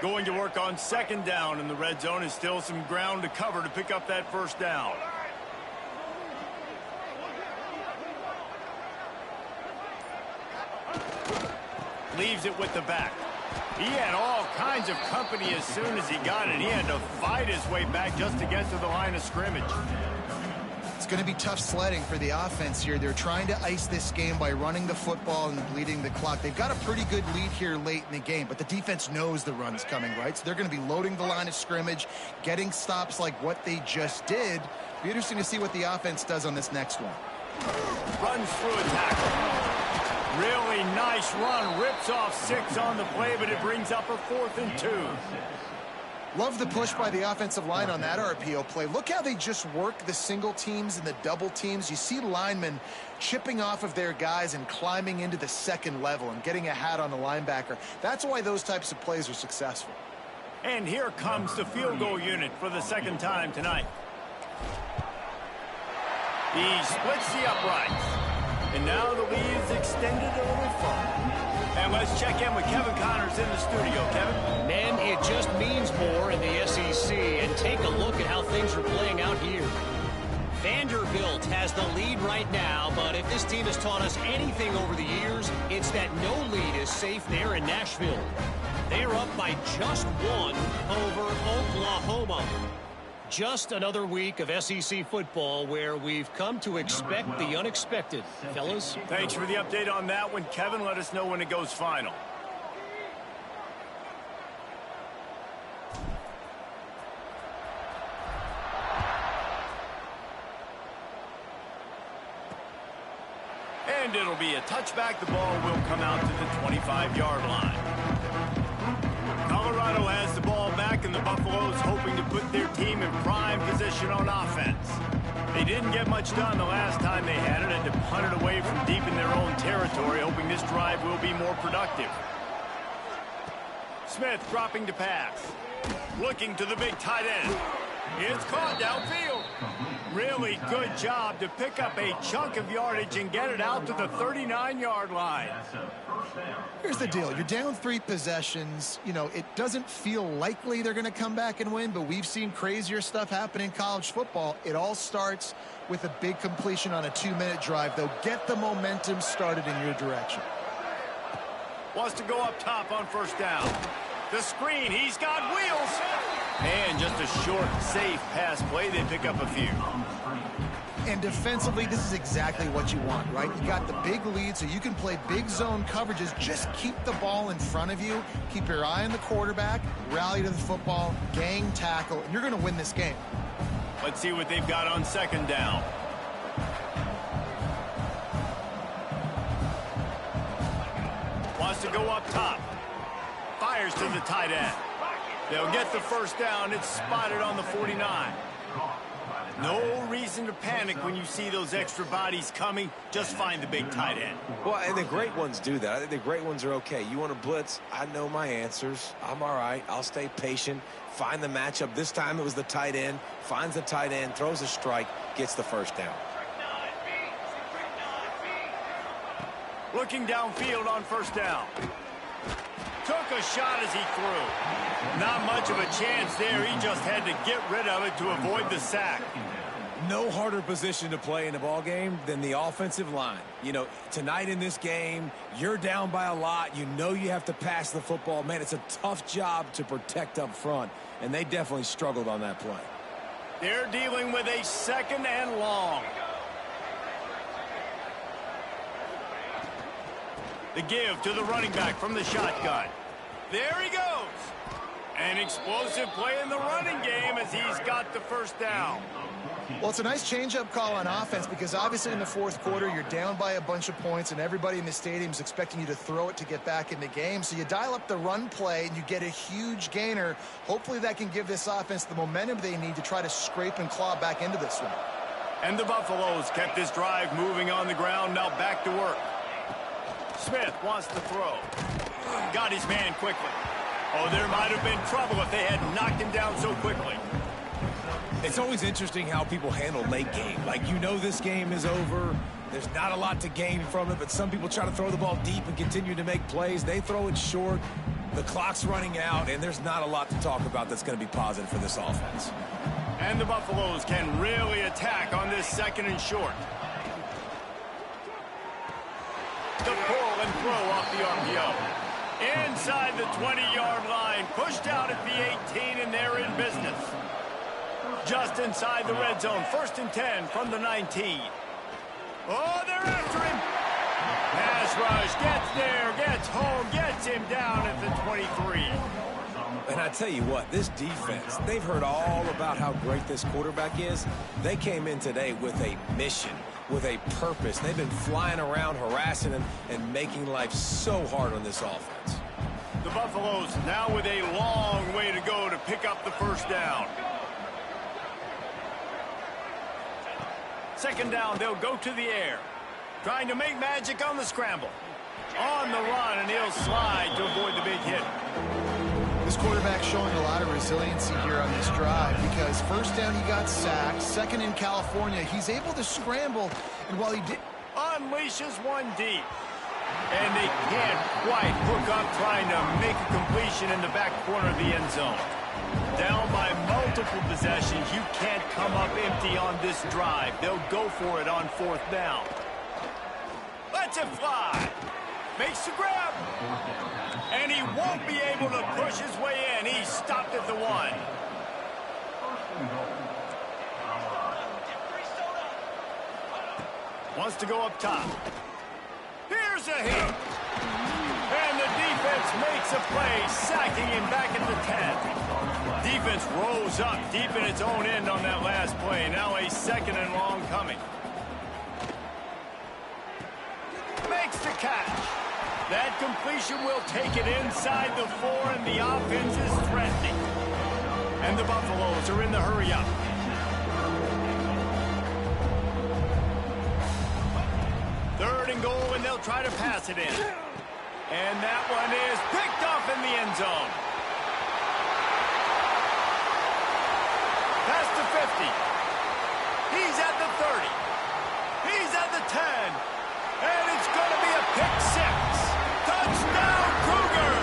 Going to work on second down in the red zone. Is still some ground to cover to pick up that first down. Leaves it with the back. He had all kinds of company as soon as he got it. He had to fight his way back just to get to the line of scrimmage. It's going to be tough sledding for the offense here. They're trying to ice this game by running the football and bleeding the clock. They've got a pretty good lead here late in the game, but the defense knows the run's coming, right? So they're going to be loading the line of scrimmage, getting stops like what they just did. Be interesting to see what the offense does on this next one. Runs through a tackle. Really nice run. Rips off 6 on the play, but it brings up a 4th and 2. Love the push by the offensive line on that RPO play. Look how they just work the single teams and the double teams. You see linemen chipping off of their guys and climbing into the second level and getting a hat on the linebacker. That's why those types of plays are successful. And here comes the field goal unit for the second time tonight. He splits the uprights. And now the lead is extended a little further. And let's check in with Kevin Connors in the studio. Kevin? Men, it just means more in the SEC. And take a look at how things are playing out here. Vanderbilt has the lead right now, but if this team has taught us anything over the years, it's that no lead is safe there in Nashville. They are up by just 1 over Oklahoma. Just another week of SEC football where we've come to expect the unexpected. Fellas? Thanks for the update on that one, Kevin. Let us know when it goes final. And it'll be a touchback. The ball will come out to the 25-yard line. Colorado has the ball back, and the Buffaloes hoping to put their team in prime position on offense. They didn't get much done the last time they had it, and to punt it away from deep in their own territory, hoping this drive will be more productive. Smith dropping to pass. Looking to the big tight end. It's caught downfield. Really good job to pick up a chunk of yardage and get it out to the 39-yard line. Here's the deal. You're down 3 possessions. You know, it doesn't feel likely they're going to come back and win, but we've seen crazier stuff happen in college football. It all starts with a big completion on a 2-minute drive. They'll get the momentum started in your direction. Wants to go up top on first down. The screen, he's got wheels. And just a short, safe pass play. They pick up a few. And defensively, this is exactly what you want, right? You got the big lead, so you can play big zone coverages. Just keep the ball in front of you. Keep your eye on the quarterback. Rally to the football. Gang tackle. And you're going to win this game. Let's see what they've got on second down. Wants to go up top. Fires to the tight end. They'll get the first down. It's spotted on the 49. No reason to panic when you see those extra bodies coming. Just find the big tight end. Well, and the great ones do that. I think the great ones are okay. You want to blitz? I know my answers. I'm all right. I'll stay patient. Find the matchup. This time it was the tight end. Finds the tight end, throws a strike, gets the first down. Looking downfield on first down. Took a shot as he threw. Not much of a chance there. He just had to get rid of it to avoid the sack. No harder position to play in a ball game than the offensive line. You know, tonight in this game, you're down by a lot. You know you have to pass the football. Man, it's a tough job to protect up front, and they definitely struggled on that play. They're dealing with a second and long. The give to the running back from the shotgun. There he goes. An explosive play in the running game as he's got the first down. Well, it's a nice change-up call on offense because obviously in the fourth quarter, you're down by a bunch of points and everybody in the stadium is expecting you to throw it to get back in the game. So you dial up the run play and you get a huge gainer. Hopefully that can give this offense the momentum they need to try to scrape and claw back into this one. And the Buffaloes kept this drive moving on the ground. Now back to work. Smith wants to throw. Got his man quickly. Oh, there might have been trouble if they had knocked him down so quickly. It's always interesting how people handle late game. Like, you know this game is over. There's not a lot to gain from it, but some people try to throw the ball deep and continue to make plays. They throw it short. The clock's running out, and there's not a lot to talk about that's going to be positive for this offense. And the Buffaloes can really attack on this second and short. The pull and throw off the RPO. Inside the 20-yard line, pushed out at the 18, and they're in business. Just inside the red zone, 1st and 10 from the 19. Oh, they're after him. Pass rush, gets there, gets home, gets him down at the 23. And I tell you what, this defense, they've heard all about how great this quarterback is. They came in today with a mission, with a purpose. They've been flying around, harassing him, and making life so hard on this offense. The Buffaloes now with a long way to go to pick up the first down. Second down, they'll go to the air. Trying to make magic on the scramble. On the run, and he'll slide to avoid the big hit. This quarterback showing a lot of resiliency here on this drive because first down he got sacked, second in California, he's able to scramble, and while he did... Unleashes one deep. And they can't quite hook up trying to make a completion in the back corner of the end zone. Down by multiple possessions, you can't come up empty on this drive. They'll go for it on 4th down. Lets it fly. Makes the grab. And he won't be able to push his way in. He's stopped at the 1. Wants to go up top. Here's a hit. And the defense makes a play, sacking him back at the 10. Defense rose up deep in its own end on that last play. Now a second and long coming. Makes the catch. That completion will take it inside the 4, and the offense is threatening. And the Buffaloes are in the hurry up. They'll try to pass it in. And that one is picked off in the end zone. Past the 50. He's at the 30. He's at the 10. And it's going to be a pick six. Touchdown, Cougar!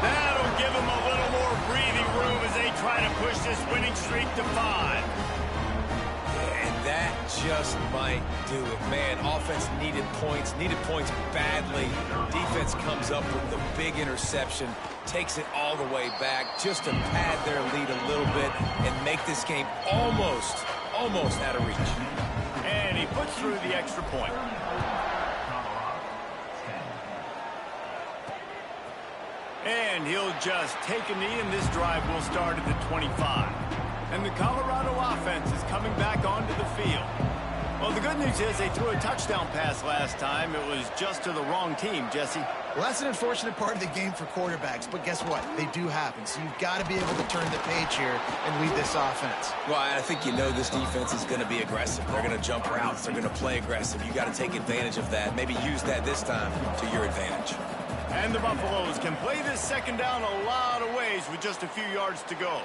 That'll give him a little more breathing room as they try to push this winning streak to 5. And that just might do it. Man, offense needed points badly. Defense comes up with the big interception, takes it all the way back just to pad their lead a little bit and make this game almost out of reach. And he puts through the extra point. And he'll just take a knee, and this drive will start at the 25. And the Colorado offense is coming back onto the field. Well, the good news is they threw a touchdown pass last time. It was just to the wrong team, Jesse. Well, that's an unfortunate part of the game for quarterbacks, but guess what? They do happen. So you've got to be able to turn the page here and lead this offense. Well, I think you know this defense is going to be aggressive. They're going to jump routes. They're going to play aggressive. You got to take advantage of that. Maybe use that this time to your advantage. And the Buffaloes can play this second down a lot of ways with just a few yards to go.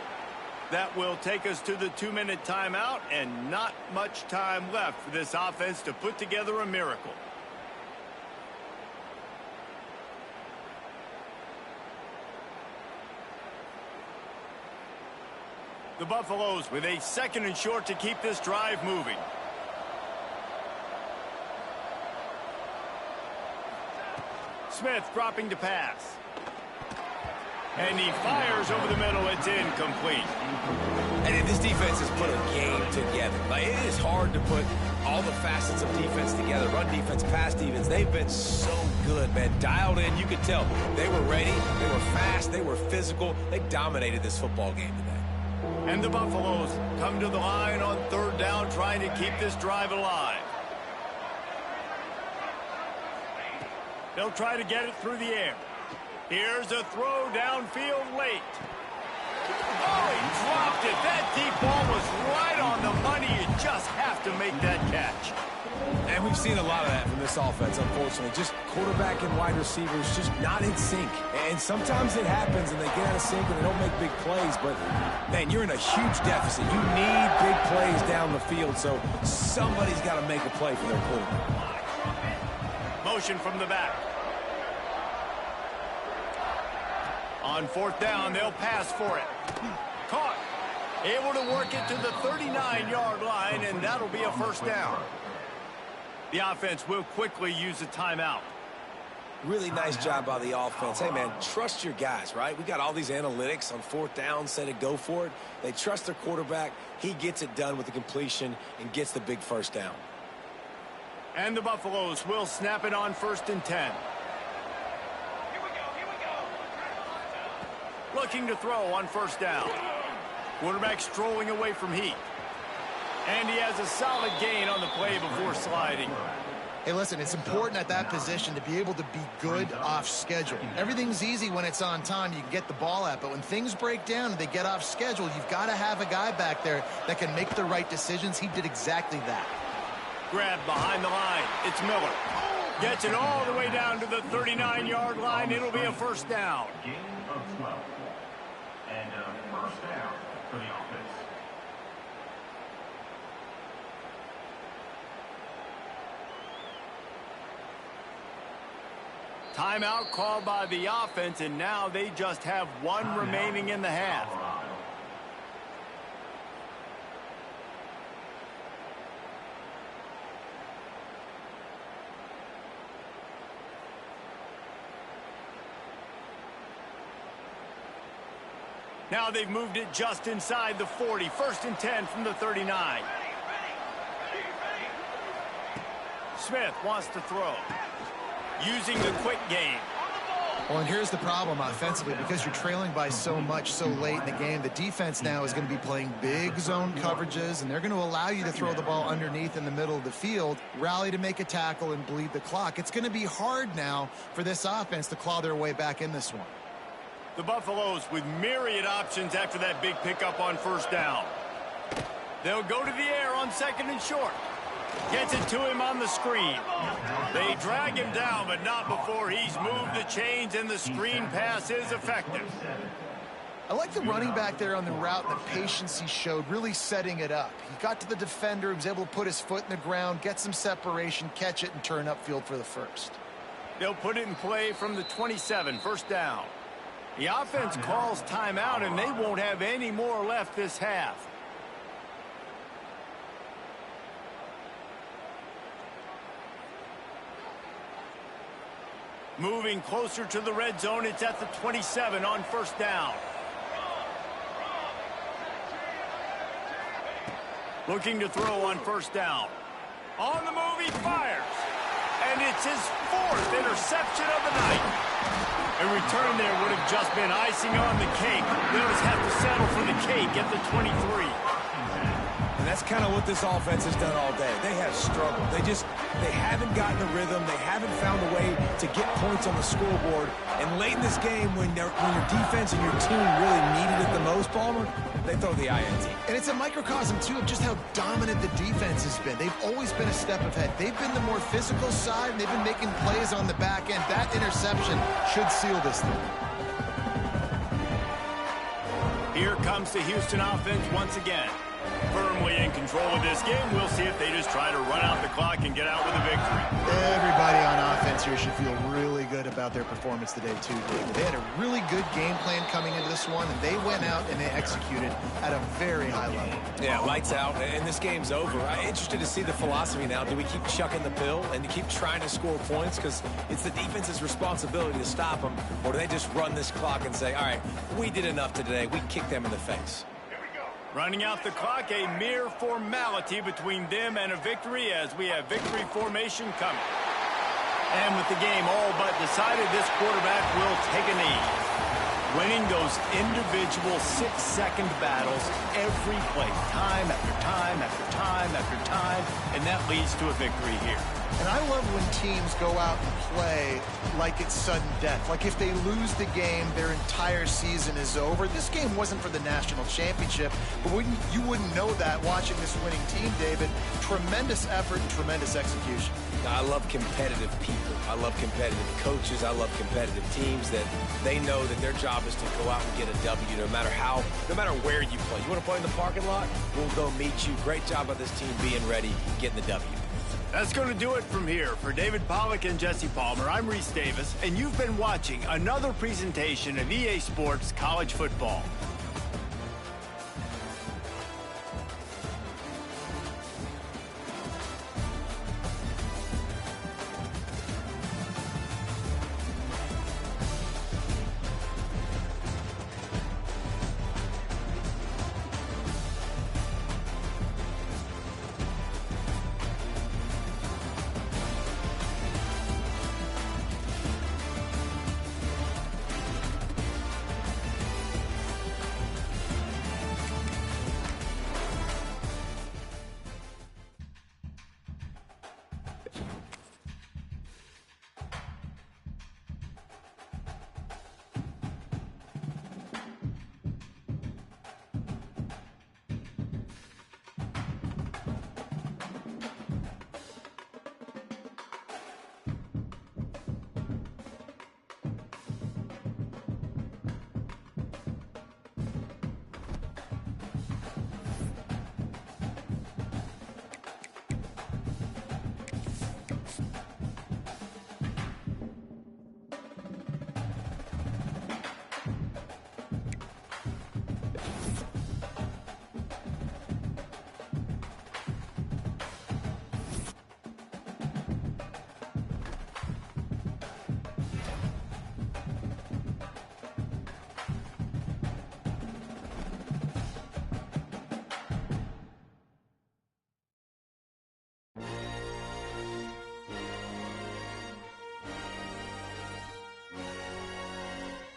That will take us to the 2-minute timeout, and not much time left for this offense to put together a miracle. The Buffaloes with a 2nd and short to keep this drive moving. Smith dropping to pass. And he fires over the middle. It's incomplete. And this defense has put a game together. Like, it is hard to put all the facets of defense together. Run defense, pass defense. They've been so good, man. Dialed in. You could tell they were ready. They were fast. They were physical. They dominated this football game today. And the Buffaloes come to the line on 3rd down, trying to keep this drive alive. They'll try to get it through the air. Here's a throw downfield late. Oh, he dropped it. That deep ball was right on the money. You just have to make that catch. And we've seen a lot of that from this offense, unfortunately. Just quarterback and wide receivers just not in sync. And sometimes it happens and they get out of sync and they don't make big plays. But, man, you're in a huge deficit. You need big plays down the field, so somebody's got to make a play for their quarterback. Motion from the back. On 4th down, they'll pass for it. Caught. Able to work it to the 39-yard line, and that'll be a 1st down. The offense will quickly use a timeout. Really nice job by the offense. Hey, man, trust your guys, right? We got all these analytics on 4th down, said to go for it. They trust their quarterback. He gets it done with the completion and gets the big 1st down. And the Buffaloes will snap it on 1st and 10. Looking to throw on 1st down. Quarterback strolling away from heat. And he has a solid gain on the play before sliding. Hey, listen, it's important at that position to be able to be good off schedule. Everything's easy when it's on time. You can get the ball out. But when things break down and they get off schedule, you've got to have a guy back there that can make the right decisions. He did exactly that. Grabbed behind the line. It's Miller. Gets it all the way down to the 39-yard line. It'll be a 1st down. Gain of 12. And a 1st down for the offense. Timeout called by the offense, and now they just have one remaining in the half. Now they've moved it just inside the 40. 1st and 10 from the 39. Smith wants to throw. Using the quick game. Well, and here's the problem offensively. Because you're trailing by so much so late in the game, the defense now is going to be playing big zone coverages, and they're going to allow you to throw the ball underneath in the middle of the field, rally to make a tackle, and bleed the clock. It's going to be hard now for this offense to claw their way back in this one. The Buffaloes with myriad options after that big pickup on 1st down. They'll go to the air on 2nd and short. Gets it to him on the screen. They drag him down, but not before he's moved the chains, and the screen pass is effective. I like the running back there on the route and the patience he showed, really setting it up. He got to the defender, he was able to put his foot in the ground, get some separation, catch it, and turn upfield for the first. They'll put it in play from the 27, first down. The offense calls timeout, and they won't have any more left this half. Moving closer to the red zone, it's at the 27 on first down. Looking to throw on first down. On the move, he fires. And it's his 4th interception of the night. A return there would have just been icing on the cake. They'll just have to settle for the cake at the 23. And that's kind of what this offense has done all day. They have struggled. They haven't gotten a rhythm. They haven't found a way to get points on the scoreboard. And late in this game, when your defense and your team really needed it the most, Palmer, they throw the INT. And it's a microcosm, too, of just how dominant the defense has been. They've always been a step ahead. They've been the more physical side, and they've been making plays on the back end. That interception should seal this thing. Here comes the Houston offense once again. Firmly in control of this game. We'll see if they just try to run out the clock and get out with a victory. Everybody on offense here should feel really good about their performance today, too, David. They had a really good game plan coming into this one, and they went out and they executed at a very high level. Yeah, lights out, and this game's over. I'm interested to see the philosophy now. Do we keep chucking the pill and keep trying to score points because it's the defense's responsibility to stop them, or do they just run this clock and say, all right, we did enough today. We kicked them in the face. Running out the clock, a mere formality between them and a victory as we have victory formation coming. And with the game all but decided, this quarterback will take a knee. Winning those individual 6-second battles every play, time after time after time after time, and that leads to a victory here. And I love when teams go out and play like it's sudden death. Like if they lose the game, their entire season is over. This game wasn't for the national championship, but you wouldn't know that watching this winning team, David. Tremendous effort, tremendous execution. I love competitive people. I love competitive coaches. I love competitive teams that they know that their job is to go out and get a W no matter where you play. You want to play in the parking lot? We'll go meet you. Great job by this team being ready, getting the W. That's going to do it from here. For David Pollack and Jesse Palmer, I'm Reese Davis, and you've been watching another presentation of EA Sports College Football.